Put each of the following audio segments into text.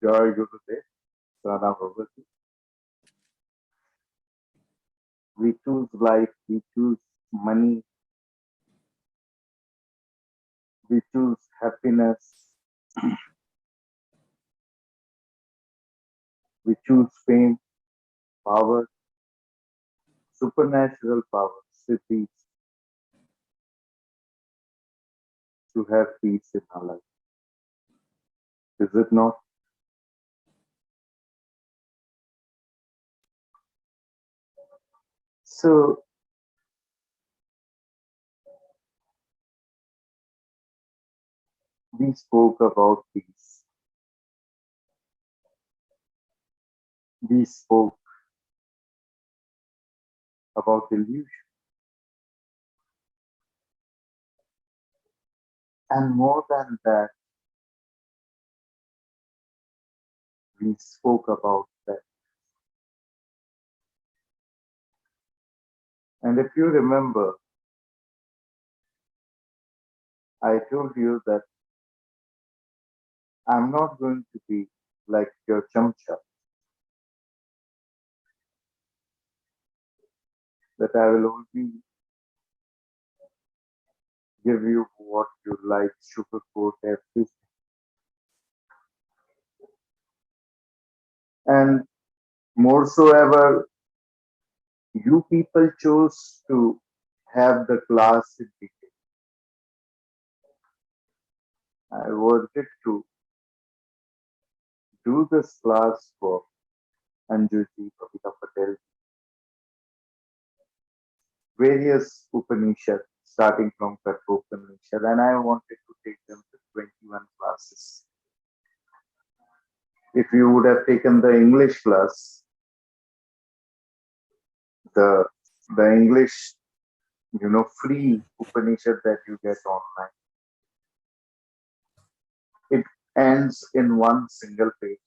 Joy Gurudev, Prana Bhavati. We choose life, we choose money, we choose happiness, we choose fame, power, supernatural power, cities, to have peace in our life. Is it not? So, we spoke about peace. We spoke about illusion. And more than that, we spoke about that. And if you remember, I told you that I'm not going to be like your chamcha, that I will only give you what you like, sugarcoat everything. And more so ever, you people chose to have the class in detail. I wanted to do this class for Anjuji, Kavita Patel, various Upanishads, starting from Katho Upanishad, and I wanted to take them to 21 classes. If you would have taken the English class, the English, free Upanishad that you get online, it ends in one single page.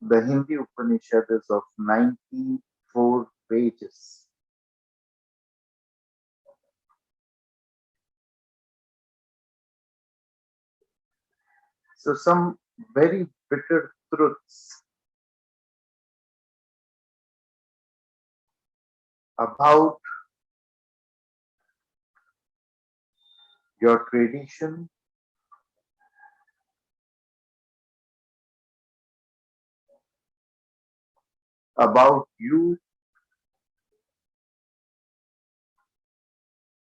The Hindi Upanishad is of 94 pages. So some very bitter truths about your tradition, about you,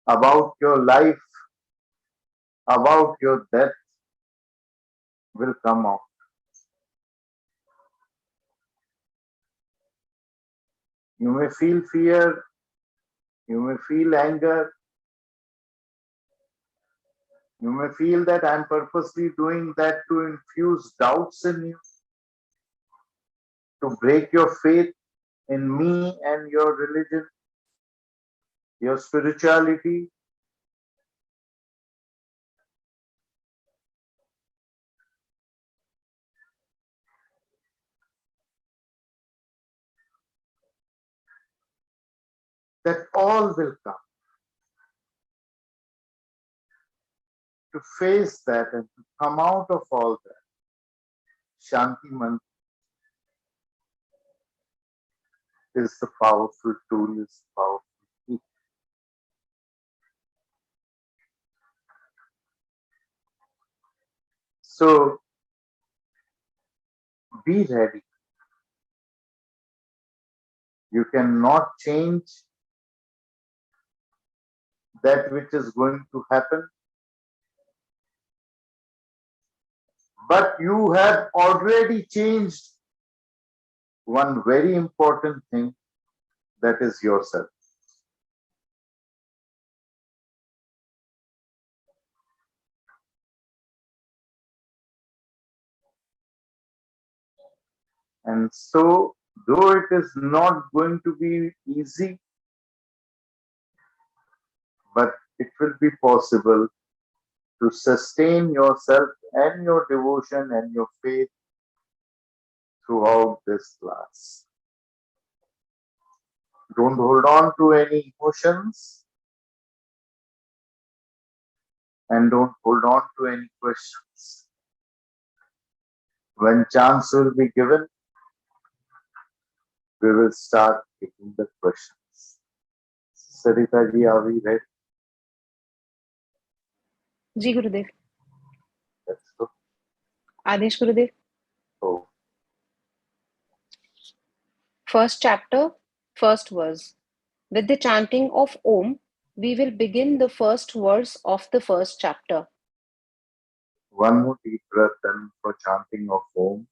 about your life, about your death will come out. You may feel fear, you may feel anger, you may feel that I'm purposely doing that to infuse doubts in you, to break your faith in me and your religion, your spirituality. That all will come. To face that and to come out of all that, Shanti Mantra is the powerful tool, is the powerful key. So be ready. You cannot change that which is going to happen, but you have already changed one very important thing, that is yourself. And so, though it is not going to be easy, but it will be possible to sustain yourself and your devotion and your faith throughout this class. Don't hold on to any emotions and don't hold on to any questions. When chance will be given, we will start taking the questions. Sarita ji, are we ready? Ji Gurudev. Let's go. Adesh Gurudev. Oh. First chapter, first verse. With the chanting of Om, we will begin the first verse of the first chapter. One more deep breath then for chanting of Om.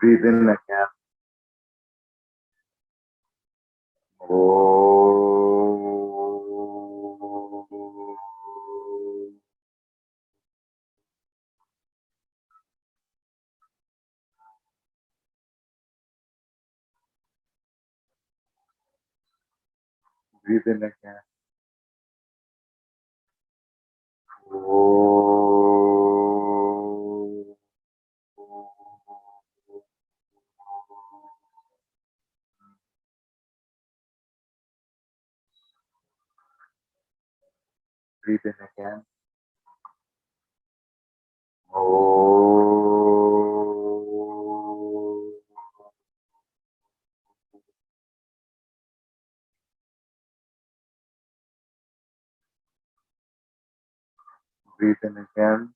Breathe in again. Breathe in again. Breathe in again. Breathe in again.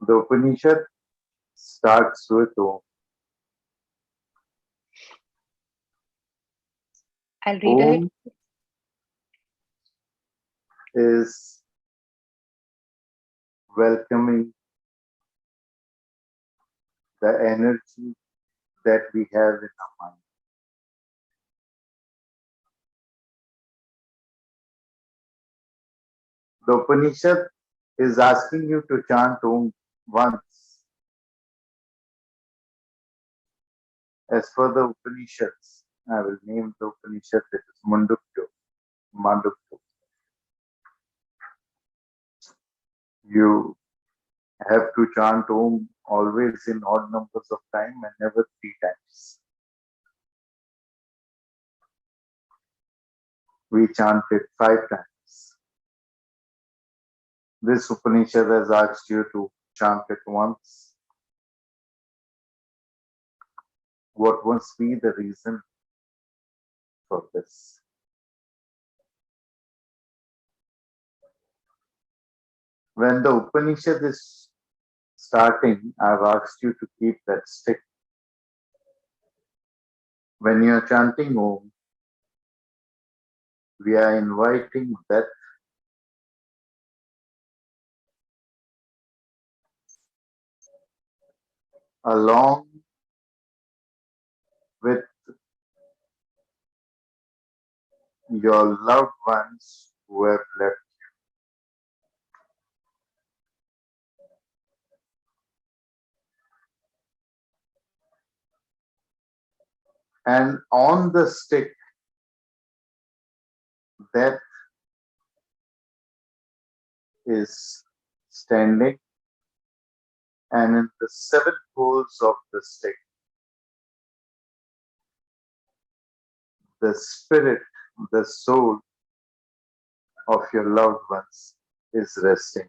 The Upanishad starts with Om. I'll read ahead. Om is welcoming the energy that we have in our mind. The Upanishad is asking you to chant Om once. As for the Upanishads, I will name the Upanishad, it is Mandukya. You have to chant Om always in odd numbers of time and never 3 times. We chant it 5 times. This Upanishad has asked you to chant it once. What must be the reason for this? When the Upanishad is starting, I've asked you to keep that stick. When you are chanting Om, we are inviting death along with your loved ones who have left. And on the stick, death is standing, and in the 7 poles of the stick, the spirit, the soul of your loved ones is resting.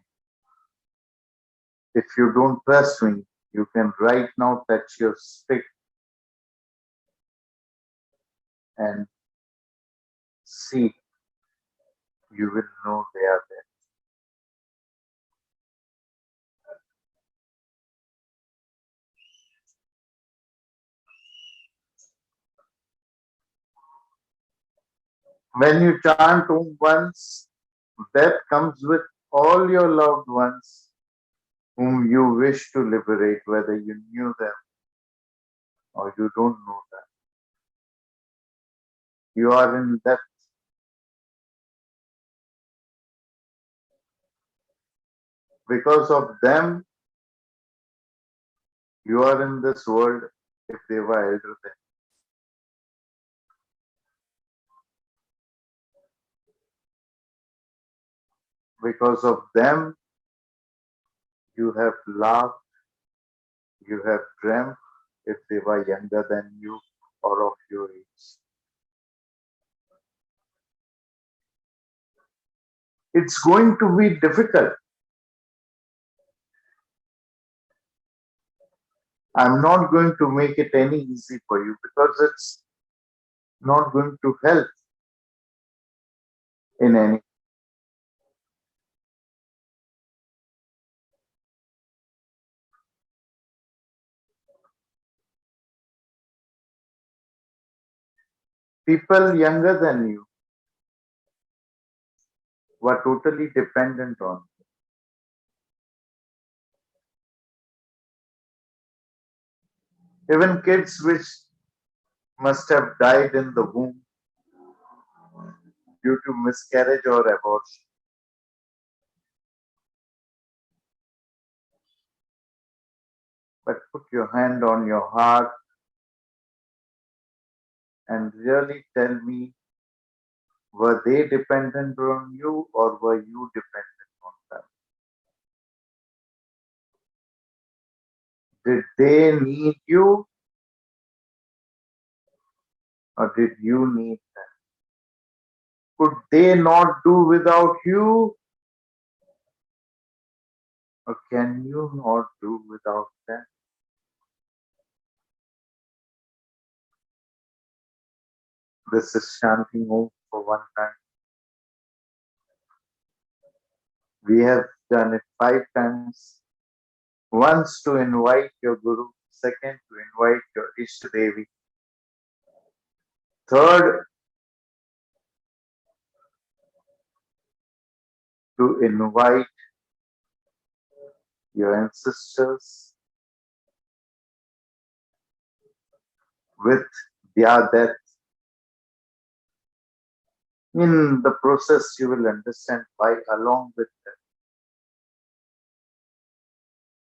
If you don't trust me, you can right now touch your stick and see. You will know they are there. When you chant Om once, death comes with all your loved ones whom you wish to liberate, whether you knew them or you don't know that. You are in that. Because of them, you are in this world if they were elder than. Because of them, you have laughed, you have dreamt if they were younger than you or of your age. It's going to be difficult. I'm not going to make it any easy for you because it's not going to help in any. People younger than you were totally dependent on. Even kids which must have died in the womb due to miscarriage or abortion. But put your hand on your heart and really tell me, were they dependent on you or were you dependent on them? Did they need you or did you need them? Could they not do without you or can you not do without them? This is chanting Om for one time. We have done it 5 times. Once to invite your Guru, second to invite your Ishtadevi, third to invite your ancestors with their death. In the process, you will understand why along with them.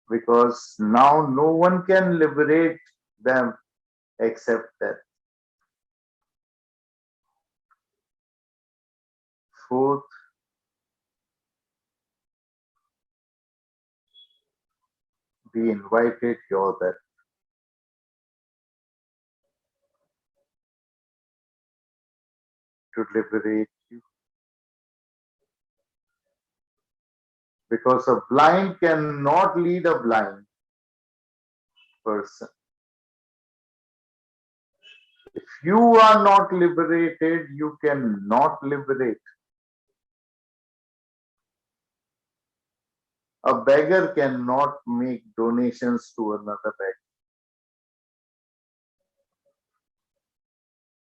Because now no one can liberate them except death. Fourth, we invited your death to liberate you. Because a blind cannot lead a blind person. If you are not liberated, you cannot liberate. A beggar cannot make donations to another beggar.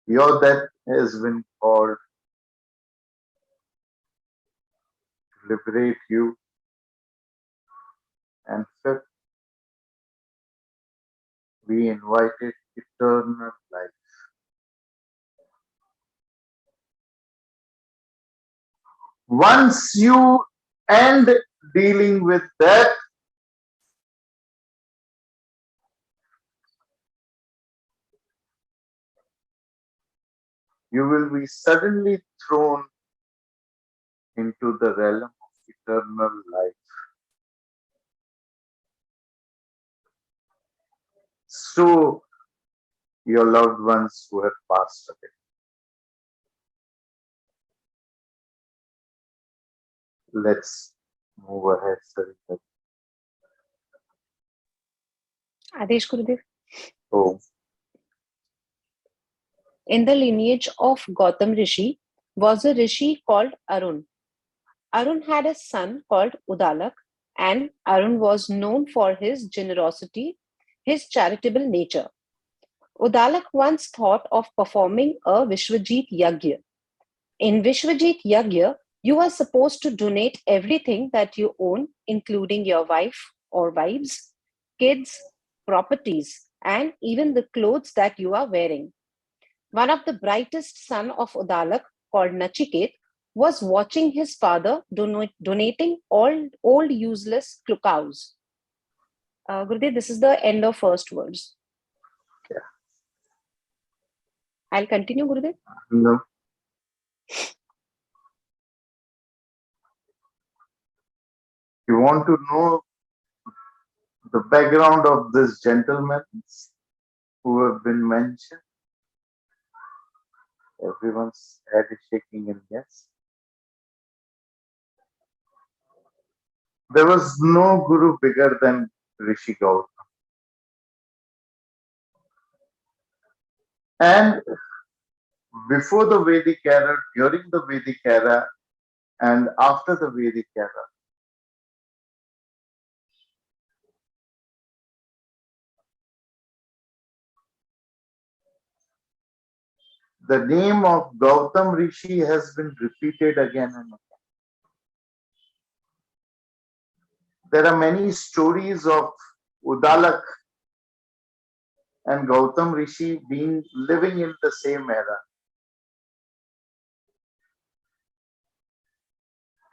Your death has been called to liberate you. And fifth, we invited eternal life. Once you end dealing with death, you will be suddenly thrown into the realm of eternal life. So, your loved ones who have passed away. Let's move ahead, Sarita. Adesh Gurudev. Oh, In the lineage of Gautam Rishi was a rishi called Arun. Arun had a son called Udalak, and Arun was known for his generosity, his charitable nature. Udalak once thought of performing a Vishwajit Yagya. In Vishwajit Yagya, you are supposed to donate everything that you own, including your wife or wives, kids, properties, and even the clothes that you are wearing. One of the brightest son of Udalak, called Nachiket, was watching his father donating all old useless cows. Gurudev, this is the end of first words. Yeah. I'll continue, Gurudev. No. You want to know the background of this gentleman who have been mentioned? Everyone's head is shaking in yes. There was no guru bigger than Rishi Gautam. And before the Vedic era, during the Vedic era, and after the Vedic era, the name of Gautam Rishi has been repeated again and again. There are many stories of Udalak and Gautam Rishi being living in the same era.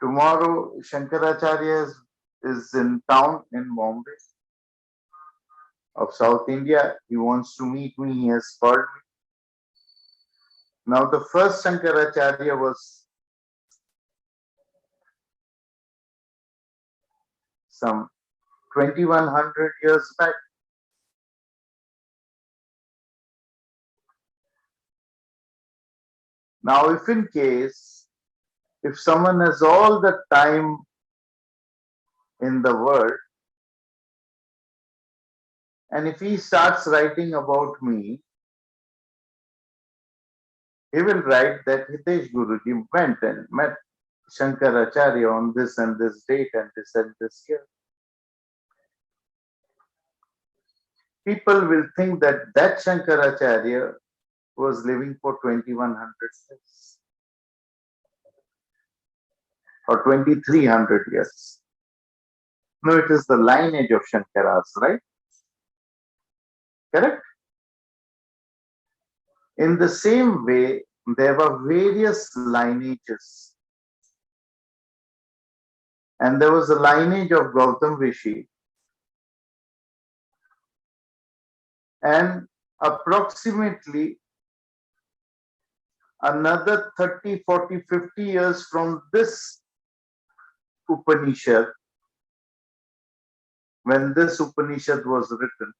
Tomorrow, Shankaracharya is in town in Bombay of South India. He wants to meet me. He has called me. Now, the first Shankaracharya was some 2100 years back. Now, if in case, if someone has all the time in the world, and if he starts writing about me, he will write that Hitesh Guruji went and met Shankaracharya on this and this date and this year. People will think that that Shankaracharya was living for 2100 years or 2300 years. No, it is the lineage of Shankaras, right? Correct? In the same way, there were various lineages. And there was a lineage of Gautam Rishi. And approximately another 30, 40, 50 years from this Upanishad, when this Upanishad was written,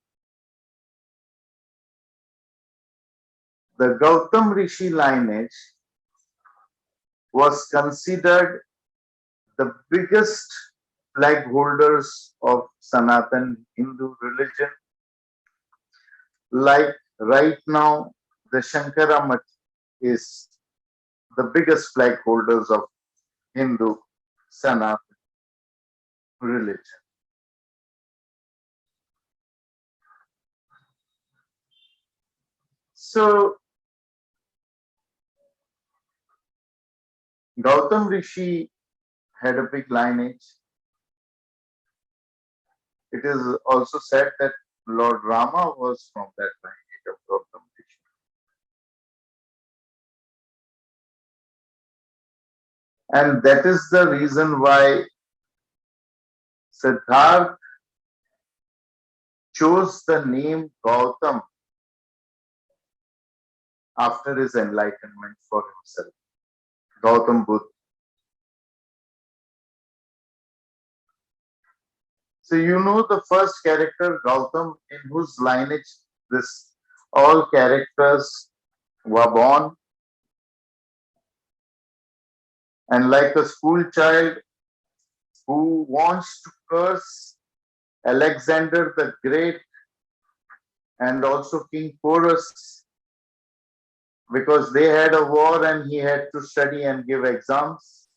the Gautam Rishi lineage was considered the biggest flag holders of Sanatan Hindu religion. Like right now, the Shankara Mutt is the biggest flag holders of Hindu Sanatan religion. So Gautam Rishi had a big lineage. It is also said that Lord Rama was from that lineage of Gautam Rishi. And that is the reason why Siddhartha chose the name Gautam after his enlightenment for himself. Gautam Buddha. So you know the first character, Gautam, in whose lineage this all characters were born. And like a school child who wants to curse Alexander the Great and also King Porus because they had a war and he had to study and give exams.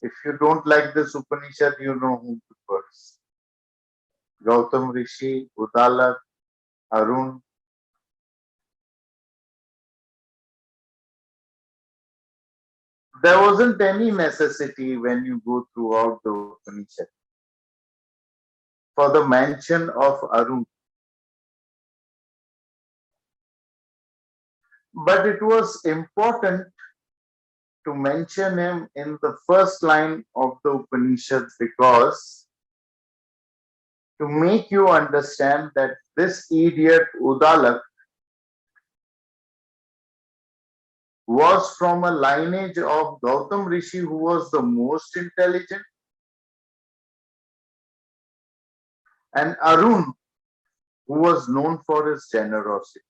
If you don't like this Upanishad, you know whom to curse. Gautam Rishi, Udalak, Arun. There wasn't any necessity when you go throughout the Upanishad for the mention of Arun. But it was important to mention him in the first line of the Upanishads because to make you understand that this idiot Udalak was from a lineage of Gautam Rishi, who was the most intelligent, and Arun, who was known for his generosity.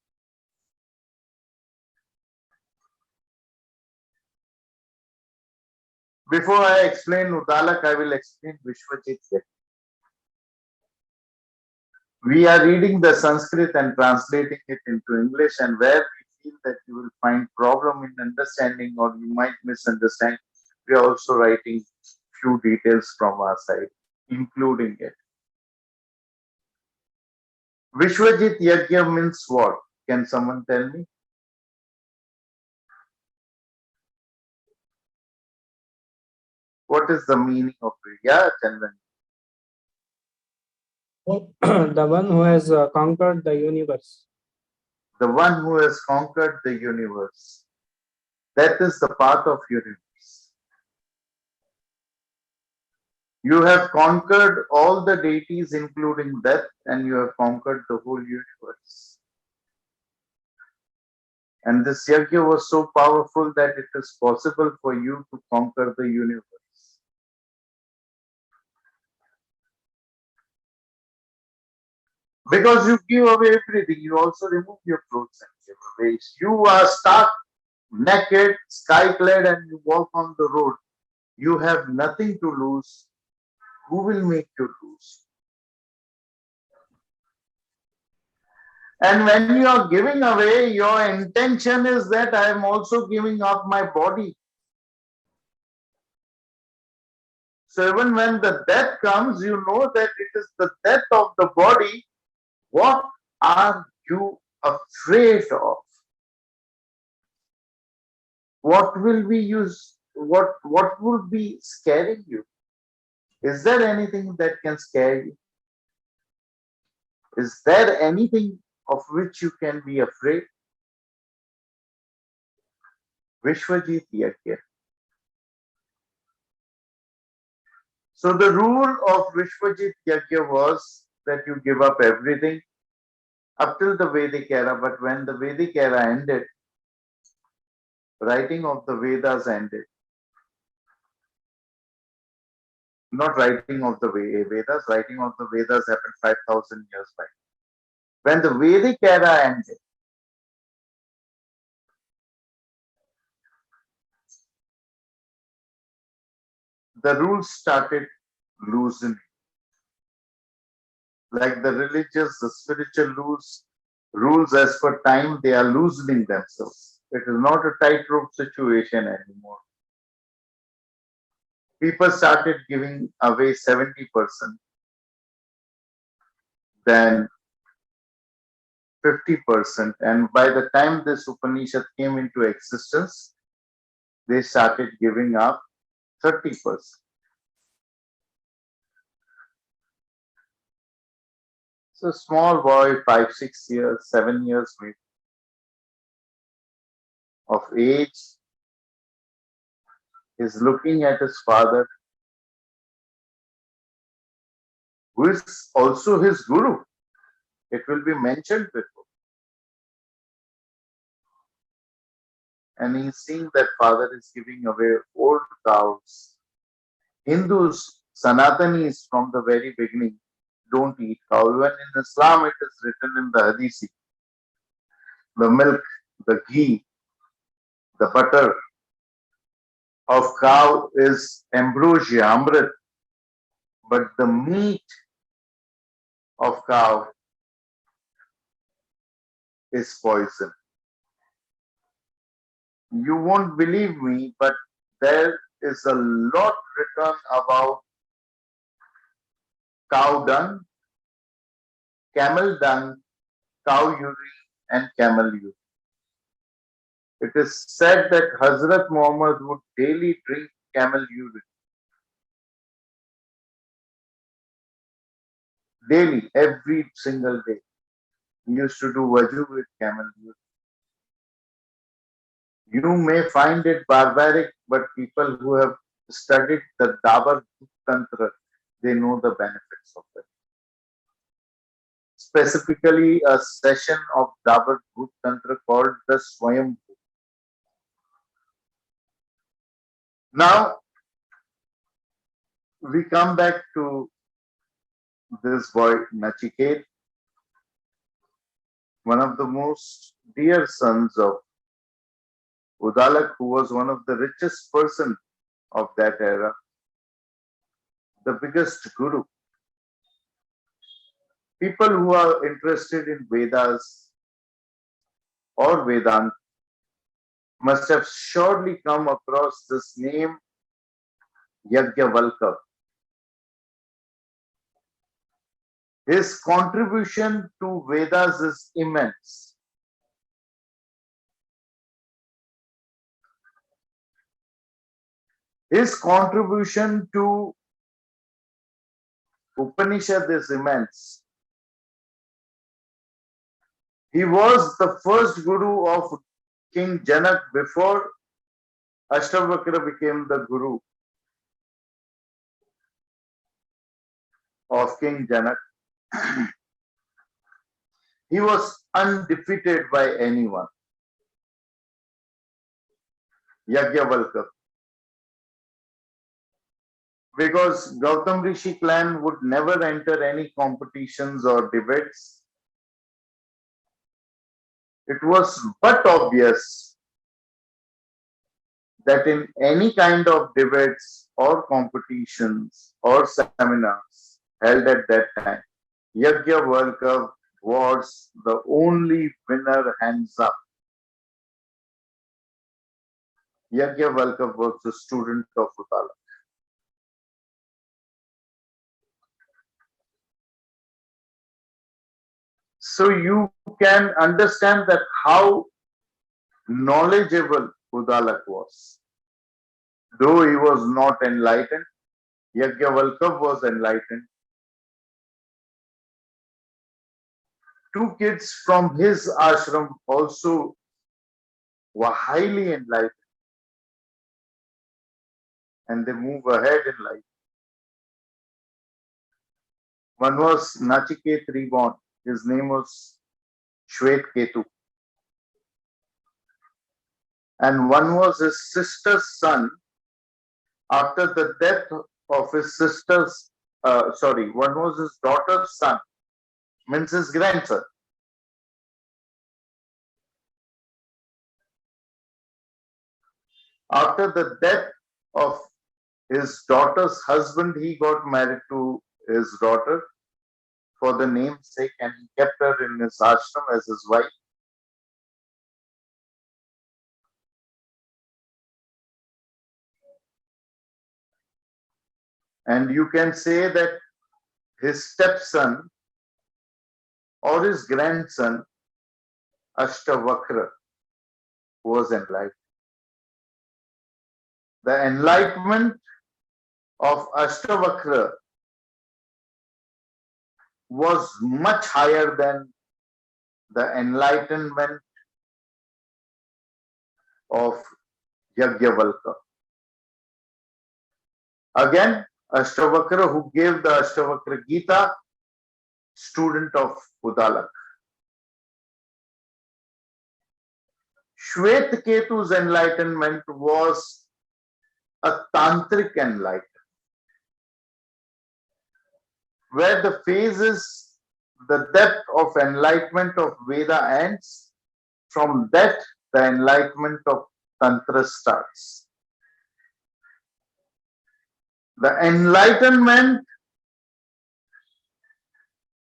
Before I explain Udalak, I will explain Vishwajit. We are reading the Sanskrit and translating it into English, and where we feel that you will find problem in understanding or you might misunderstand, we are also writing few details from our side, including it. Vishwajit Yajna means what? Can someone tell me? What is the meaning of it? Yeah, Chandan. The one who has conquered the universe. The one who has conquered the universe. That is the path of universe. You have conquered all the deities, including death, and you have conquered the whole universe. And this yajna was so powerful that it is possible for you to conquer the universe. Because you give away everything, you also remove your clothes and give away. You are stark, naked, sky-clad, and you walk on the road. You have nothing to lose. Who will make you lose? And when you are giving away, your intention is that I am also giving up my body. So even when the death comes, you know that it is the death of the body. What are you afraid of? What will be used? What will be scaring you? Is there anything that can scare you? Is there anything of which you can be afraid? Vishwajit Yajna. So the rule of Vishwajit Yajna was that you give up everything up till the Vedic era, but when the Vedic era ended, writing of the Vedas ended. Not writing of the Vedas, writing of the Vedas happened 5,000 years back. When the Vedic era ended, the rules started loosening. Like the religious, the spiritual rules as per time, they are loosening themselves. It is not a tightrope situation anymore. People started giving away 70%, then 50%. And by the time this Upanishad came into existence, they started giving up 30%. So small boy, 5, 6 years, 7 years maybe, of age, is looking at his father, who is also his guru. It will be mentioned before. And he's seeing that father is giving away old cows. Hindus, Sanatanis from the very beginning don't eat cow. Even in Islam, it is written in the Hadith. The milk, the ghee, the butter of cow is ambrosia, amrit, but the meat of cow is poison. You won't believe me, but there is a lot written about cow dung, camel dung, cow urine, and camel urine. It is said that Hazrat Muhammad would daily drink camel urine. Daily, every single day. He used to do waju with camel urine. You may find it barbaric, but people who have studied the Dabar Tantra, they know the benefits of it. Specifically, a session of Dabar Bhut Tantra called the Swayambhu. Now, we come back to this boy Nachiket, one of the most dear sons of Udalak, who was one of the richest person of that era, the biggest guru. People who are interested in Vedas or Vedanta must have surely come across this name Yajnavalkya. His contribution to Vedas is immense. His contribution to Upanishad is immense. He was the first guru of King Janak before Ashtavakra became the guru of King Janak. He was undefeated by anyone. Yajnavalkya. Because Gautam Rishi clan would never enter any competitions or debates. It was but obvious that in any kind of debates or competitions or seminars held at that time, Yajnavalkya was the only winner hands up. Yajnavalkya was a student of Udala. So you can understand that how knowledgeable Udalak was. Though he was not enlightened, Yajnavalkya was enlightened. Two kids from his ashram also were highly enlightened and they move ahead in life. One was Nachiket reborn. His name was Shwet Ketu. And one was his sister's son after the death of his sister's, one was his daughter's son, means his grandson. After the death of his daughter's husband, he got married to his daughter for the namesake and he kept her in his ashram as his wife. And you can say that his stepson or his grandson, Ashtavakra, was enlightened. The enlightenment of Ashtavakra was much higher than the enlightenment of Yajnavalkya. Again, Ashtavakra, who gave the Ashtavakra Gita, student of Udalak. Shwet Ketu's enlightenment was a tantric enlightenment, where the phases, the depth of enlightenment of Veda ends. From that, the enlightenment of Tantra starts. The enlightenment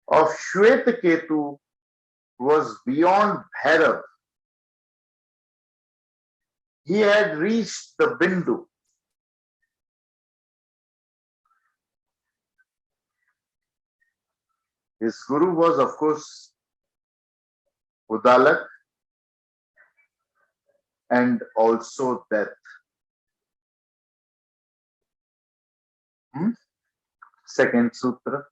of Shwetaketu was beyond Bhairav. He had reached the Bindu. His guru was, of course, Udalak and also Death. Second sutra.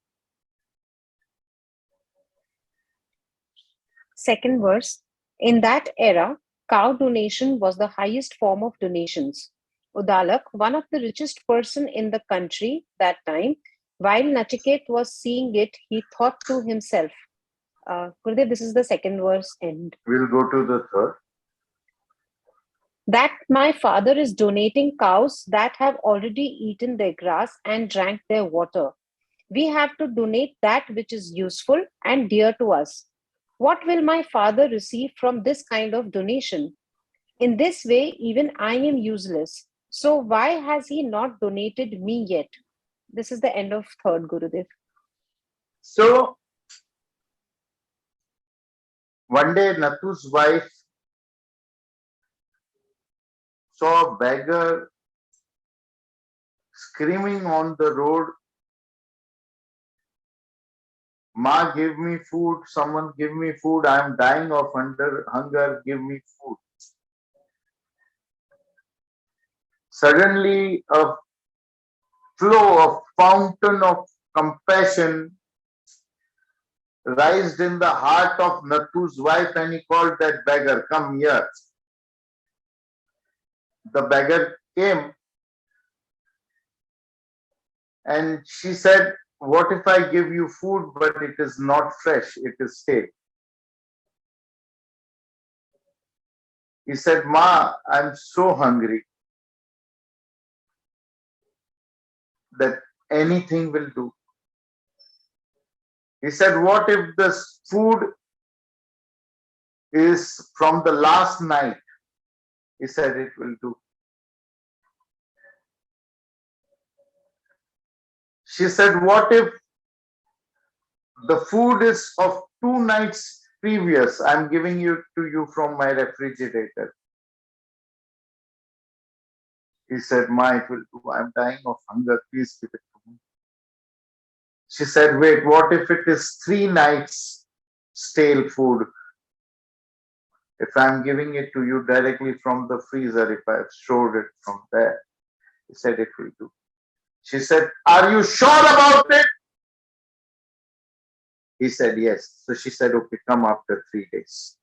Second verse. In that era, Cow donation was the highest form of donations. Udalak, one of the richest person in the country that time, while Nachiket was seeing it, he thought to himself, Gurudev, this is the second verse end. We'll go to the third. That my father is donating cows that have already eaten their grass and drank their water. We have to donate that which is useful and dear to us. What will my father receive from this kind of donation? In this way, even I am useless. So why has he not donated me yet? This is the end of third Gurudev. So one day Natu's wife saw a beggar screaming on the road, Ma, give me food, someone give me food, I am dying of hunger, give me food. Suddenly a flow, a fountain of compassion rised in the heart of Natu's wife, and he called that beggar, come here. The beggar came and she said, what if I give you food but it is not fresh, it is stale? He said, Ma, I'm so hungry that anything will do. He said, what if this food is from the last night? He said, it will do. She said, what if the food is of 2 nights previous? I'm giving it to you from my refrigerator. He said, Ma, it will do. I'm dying of hunger. Please give it to me. She said, wait, what if it is 3 nights stale food? If I'm giving it to you directly from the freezer, if I've stored it from there? He said, it will do. She said, are you sure about it? He said, yes. So she said, okay, come after 3 days.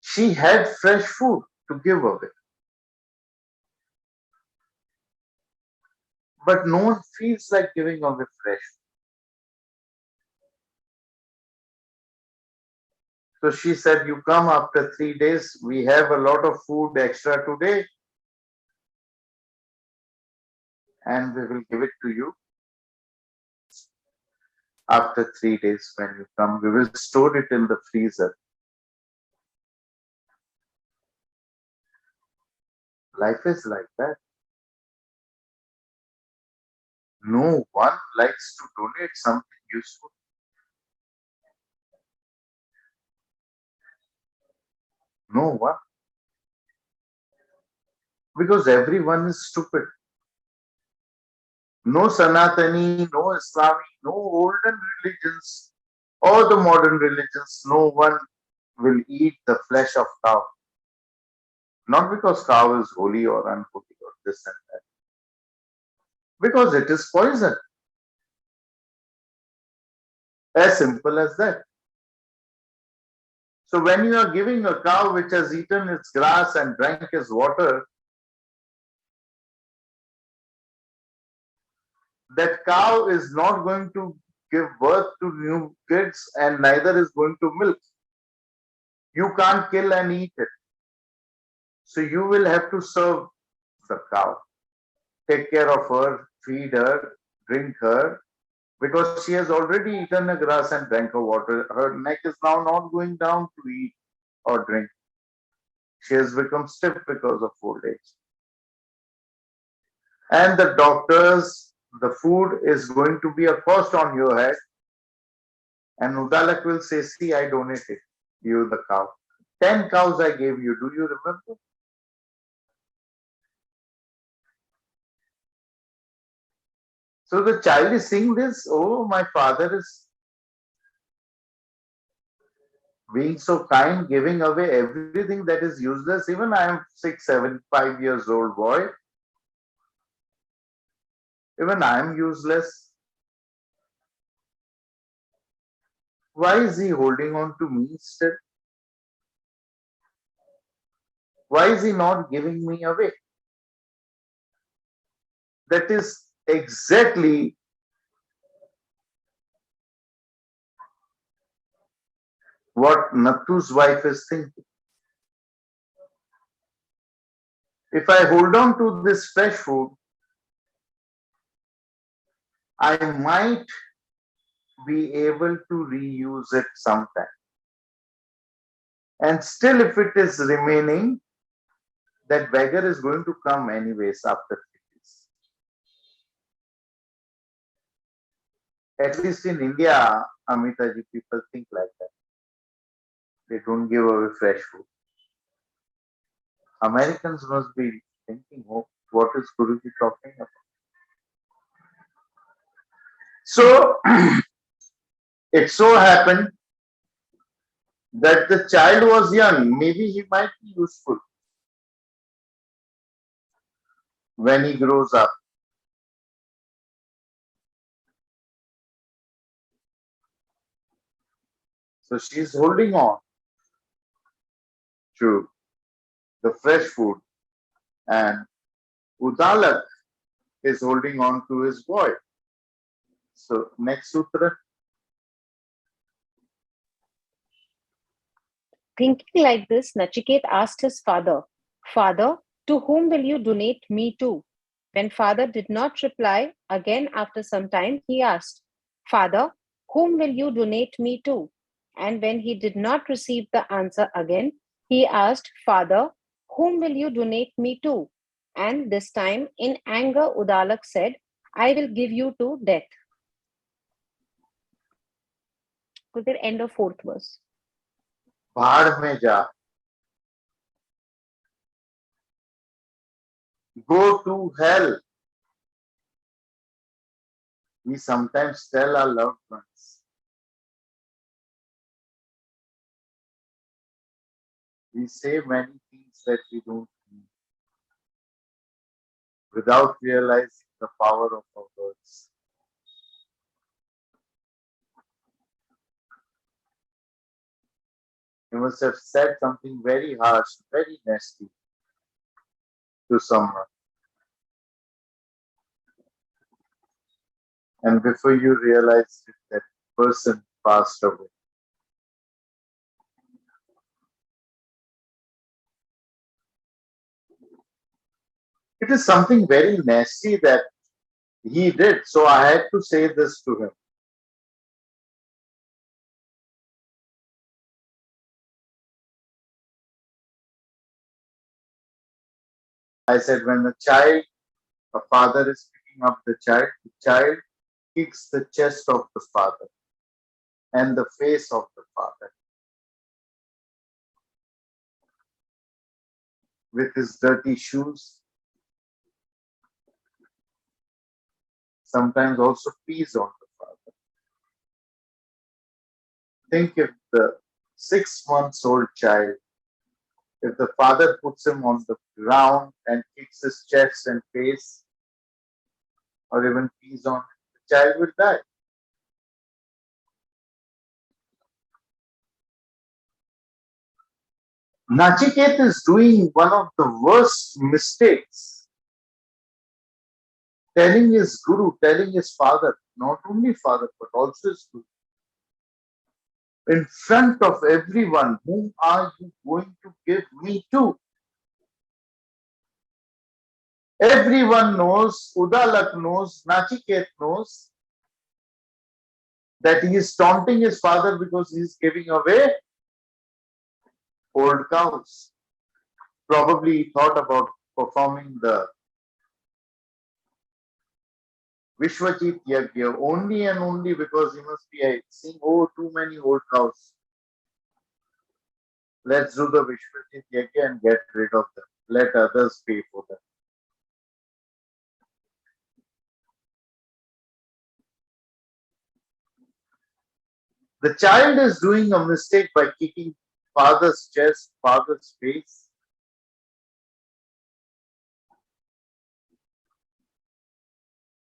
She had fresh food to give away. But no one feels like giving away fresh. So she said, you come after 3 days. We have a lot of food extra today, and we will give it to you. After 3 days, when you come, we will store it in the freezer. Life is like that. No one likes to donate something useful. No one. Because everyone is stupid. No Sanatani, no Islami, no olden religions or the modern religions, no one will eat the flesh of cow. Not because cow is holy or unholy or this and that. Because it is poison. As simple as that. So when you are giving a cow which has eaten its grass and drank its water, that cow is not going to give birth to new kids and neither is going to milk. You can't kill and eat it. So you will have to serve the cow, take care of her, feed her, drink her, because she has already eaten the grass and drank her water. Her neck is now not going down to eat or drink. She has become stiff because of old age. And the doctors, the food is going to be a cost on your head. And Udalak will say, see, I donated you the cow. 10 cows I gave you. Do you remember? So the child is seeing this. Oh, my father is being so kind, giving away everything that is useless. Even I am 6, 7, 5 years old boy. Even I am useless. Why is he holding on to me instead? Why is he not giving me away? That is exactly what Nathu's wife is thinking. If I hold on to this fresh food, I might be able to reuse it sometime. And still, if it is remaining, that beggar is going to come anyways after 3 days. At least in India, Amitaji, people think like that. They don't give away fresh food. Americans must be thinking, oh, what is Guruji talking about? So, it so happened that the child was young. Maybe he might be useful when he grows up. So she's holding on to the fresh food, and Udalak is holding on to his boy. So next sutra. Thinking like this, Nachiket asked his father, Father, to whom will you donate me to? When father did not reply, again after some time, he asked, Father, whom will you donate me to? And when he did not receive the answer again, he asked, Father, whom will you donate me to? And this time, in anger, Udalak said, I will give you to death. To the end of fourth verse. भाड़ में जा. Go to hell. We sometimes tell our loved ones. We say many things that we don't mean without realizing the power of our words. You must have said something very harsh, very nasty to someone. And before you realized it, that person passed away. It is something very nasty that he did. So I had to say this to him. I said, when a father is picking up the child kicks the chest of the father and the face of the father with his dirty shoes. Sometimes also pees on the father. Think if the 6 months old child, if the father puts him on the ground and kicks his chest and face, or even pees on him, the child will die. Nachiket is doing one of the worst mistakes, telling his guru, telling his father, not only father, but also his guru, in front of everyone, whom are you going to give me to? Everyone knows, Udalak knows, Nachiket knows that he is taunting his father because he is giving away old cows. Probably he thought about performing the Vishwajit Yagya only and only because he must be seeing, oh, too many old cows. Let's do the Vishwajit Yagya and get rid of them. Let others pay for them. The child is doing a mistake by kicking father's chest, father's face.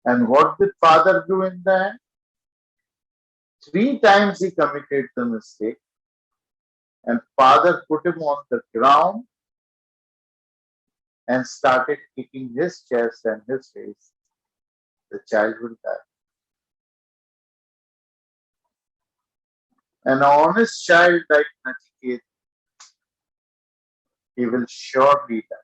And what did father do in the end? 3 times he committed the mistake, and father put him on the ground and started kicking his chest and his face, the child will die. An honest child like Nachiket, he will surely die.